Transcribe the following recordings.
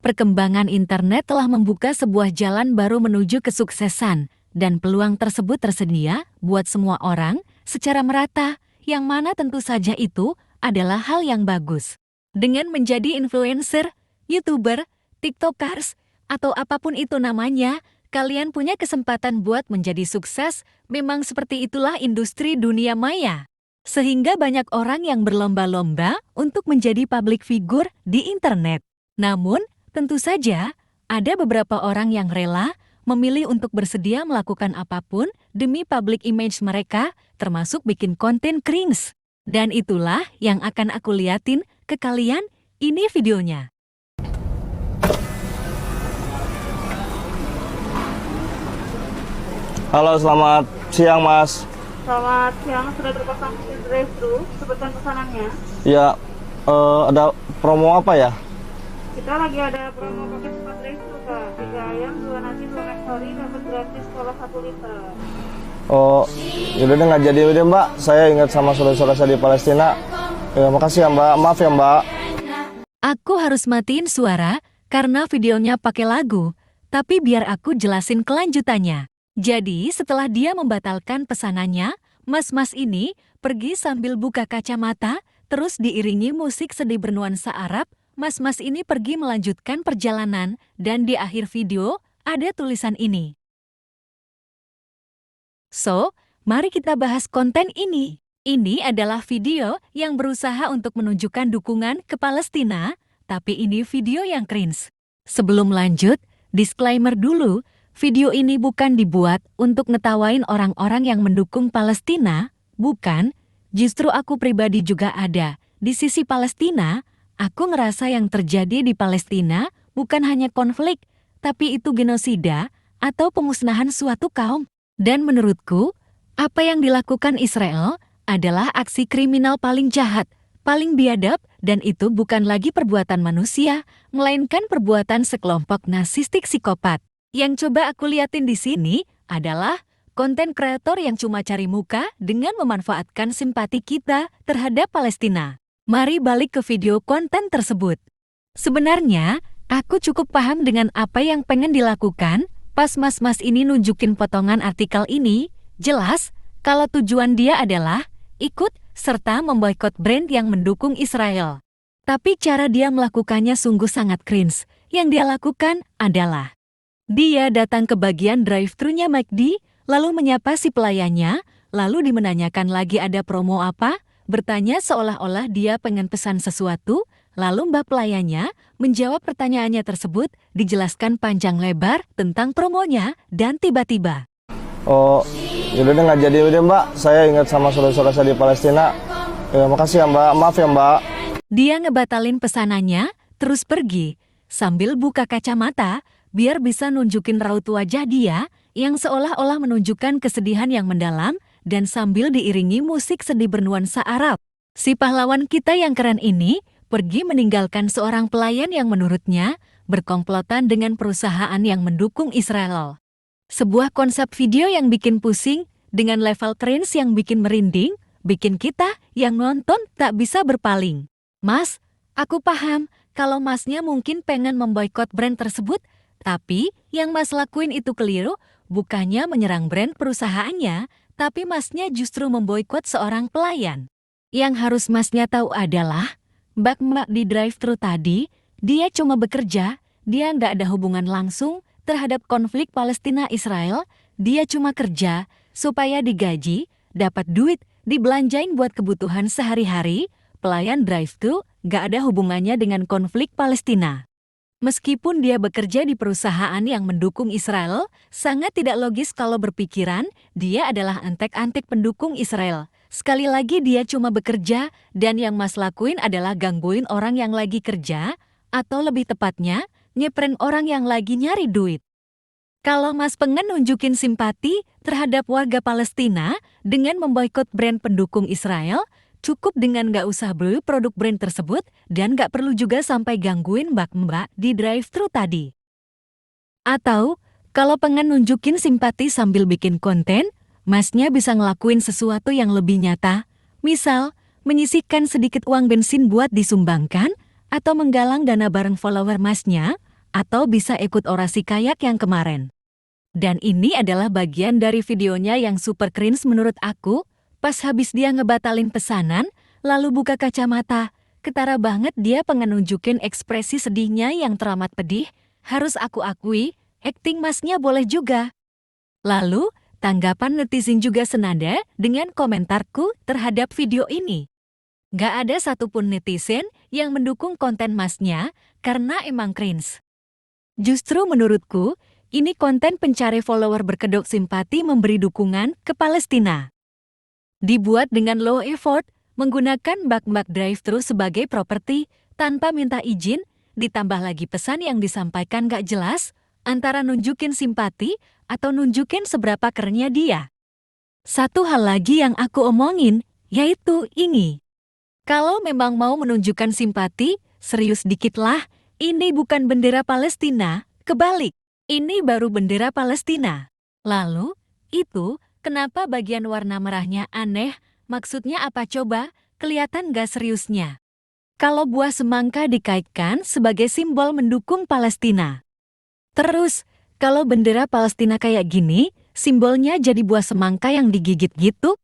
Perkembangan internet telah membuka sebuah jalan baru menuju kesuksesan, dan peluang tersebut tersedia buat semua orang secara merata, yang mana tentu saja itu adalah hal yang bagus. Dengan menjadi influencer, YouTuber, TikTokers, atau apapun itu namanya, kalian punya kesempatan buat menjadi sukses. Memang seperti itulah industri dunia maya. Sehingga banyak orang yang berlomba-lomba untuk menjadi public figure di internet. Namun, tentu saja, ada beberapa orang yang rela memilih untuk bersedia melakukan apapun demi public image mereka, termasuk bikin konten cringe. Dan itulah yang akan aku liatin ke kalian, ini videonya. Halo, selamat siang Mas. Selamat siang, sudah terpasang di drive-thru, sebutkan pesanannya. Ya, ada promo apa ya? Kita lagi ada promo paket 4 drive-thru, Kak. 3 ayam, 2 nasi, 2 McFlurry, dapat gratis cola 1 liter. Oh, yaudah deh, nggak jadi deh Mbak. Saya ingat sama saudara-saudara saya di Palestina. Ya, makasih ya Mbak. Maaf ya Mbak. Aku harus matiin suara karena videonya pakai lagu, tapi biar aku jelasin kelanjutannya. Jadi, setelah dia membatalkan pesanannya, mas-mas ini pergi sambil buka kacamata, terus diiringi musik sedih bernuansa Arab. Mas-mas ini pergi melanjutkan perjalanan, dan di akhir video ada tulisan ini. So, mari kita bahas konten ini. Ini adalah video yang berusaha untuk menunjukkan dukungan ke Palestina, tapi ini video yang cringe. Sebelum lanjut, disclaimer dulu, video ini bukan dibuat untuk ngetawain orang-orang yang mendukung Palestina, bukan. Justru aku pribadi juga ada di sisi Palestina. Aku ngerasa yang terjadi di Palestina bukan hanya konflik, tapi itu genosida atau pemusnahan suatu kaum. Dan menurutku, apa yang dilakukan Israel adalah aksi kriminal paling jahat, paling biadab, dan itu bukan lagi perbuatan manusia, melainkan perbuatan sekelompok nasistik psikopat. Yang coba aku liatin di sini adalah konten kreator yang cuma cari muka dengan memanfaatkan simpati kita terhadap Palestina. Mari balik ke video konten tersebut. Sebenarnya, aku cukup paham dengan apa yang pengen dilakukan pas mas-mas ini nunjukin potongan artikel ini. Jelas, kalau tujuan dia adalah ikut serta memboikot brand yang mendukung Israel. Tapi cara dia melakukannya sungguh sangat cringe. Yang dia lakukan adalah dia datang ke bagian drive-thru-nya McD, lalu menyapa si pelayannya, lalu dimenanyakan lagi ada promo apa, bertanya seolah-olah dia pengen pesan sesuatu, lalu mbak pelayannya menjawab pertanyaannya tersebut, dijelaskan panjang lebar tentang promonya, dan tiba-tiba. Oh, yaudah deh, nggak jadi deh Mbak. Saya ingat sama saudara-saudara saya di Palestina. Ya, makasih ya Mbak. Maaf ya Mbak. Dia ngebatalin pesanannya, terus pergi, sambil buka kacamata, biar bisa nunjukin raut wajah dia, yang seolah-olah menunjukkan kesedihan yang mendalam, dan sambil diiringi musik sedih bernuansa Arab. Si pahlawan kita yang keren ini pergi meninggalkan seorang pelayan yang menurutnya berkomplotan dengan perusahaan yang mendukung Israel. Sebuah konsep video yang bikin pusing, dengan level cringe yang bikin merinding, bikin kita yang nonton tak bisa berpaling. Mas, aku paham kalau masnya mungkin pengen memboikot brand tersebut, tapi yang mas lakuin itu keliru, bukannya menyerang brand perusahaannya, tapi masnya justru memboikot seorang pelayan. Yang harus masnya tahu adalah, mbak-mbak di drive-thru tadi, dia cuma bekerja, dia nggak ada hubungan langsung terhadap konflik Palestina-Israel, dia cuma kerja supaya digaji, dapat duit, dibelanjain buat kebutuhan sehari-hari. Pelayan drive-thru nggak ada hubungannya dengan konflik Palestina. Meskipun dia bekerja di perusahaan yang mendukung Israel, sangat tidak logis kalau berpikiran dia adalah antek-antek pendukung Israel. Sekali lagi dia cuma bekerja, dan yang mas lakuin adalah gangguin orang yang lagi kerja, atau lebih tepatnya, nyepren orang yang lagi nyari duit. Kalau mas pengen nunjukin simpati terhadap warga Palestina dengan memboikot brand pendukung Israel, cukup dengan nggak usah beli produk brand tersebut dan nggak perlu juga sampai gangguin mbak-mbak di drive-thru tadi. Atau, kalau pengen nunjukin simpati sambil bikin konten, masnya bisa ngelakuin sesuatu yang lebih nyata. Misal, menyisihkan sedikit uang bensin buat disumbangkan, atau menggalang dana bareng follower masnya, atau bisa ikut orasi kayak yang kemarin. Dan ini adalah bagian dari videonya yang super cringe menurut aku, pas habis dia ngebatalin pesanan, lalu buka kacamata. Ketara banget dia pengen nunjukin ekspresi sedihnya yang teramat pedih, harus aku akui, akting masnya boleh juga. Lalu, tanggapan netizen juga senada dengan komentarku terhadap video ini. Gak ada satupun netizen yang mendukung konten masnya karena emang cringe. Justru menurutku, ini konten pencari follower berkedok simpati memberi dukungan ke Palestina. Dibuat dengan low effort, menggunakan bak-bak drive-thru sebagai properti tanpa minta izin, ditambah lagi pesan yang disampaikan gak jelas, antara nunjukin simpati atau nunjukin seberapa kerennya dia. Satu hal lagi yang aku omongin, yaitu ini. Kalau memang mau menunjukkan simpati, serius dikit lah, ini bukan bendera Palestina, kebalik. Ini baru bendera Palestina. Lalu, itu, kenapa bagian warna merahnya aneh? Maksudnya apa coba? Kelihatan gak seriusnya? Kalau buah semangka dikaitkan sebagai simbol mendukung Palestina. Terus, kalau bendera Palestina kayak gini, simbolnya jadi buah semangka yang digigit gitu?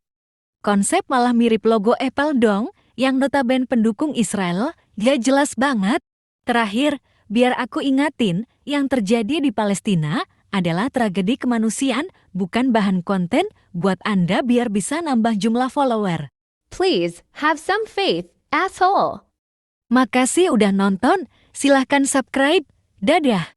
Konsep malah mirip logo Apple dong, yang notabene pendukung Israel, gak jelas banget. Terakhir, biar aku ingatin, yang terjadi di Palestina adalah tragedi kemanusiaan, bukan bahan konten buat Anda biar bisa nambah jumlah follower. Please, have some faith, asshole. Makasih udah nonton, silahkan subscribe, dadah.